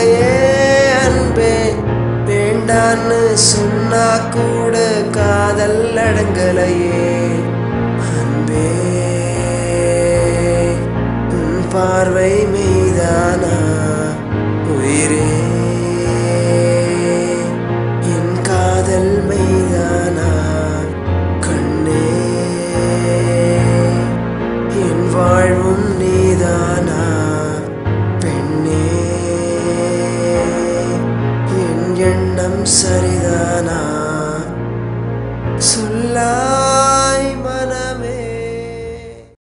அடங்கலையே அன்பே, வேண்டான்னு சொன்னா கூட காதல் அடங்கலையே அன்பே. உன் பார்வை மீதானா உயிரே, என் காதல் மீதானா கண்ணே, என் வாழ்வும் நீதானா பெண்ணே, என் எண்ணம் சரிதானா சொல்லாத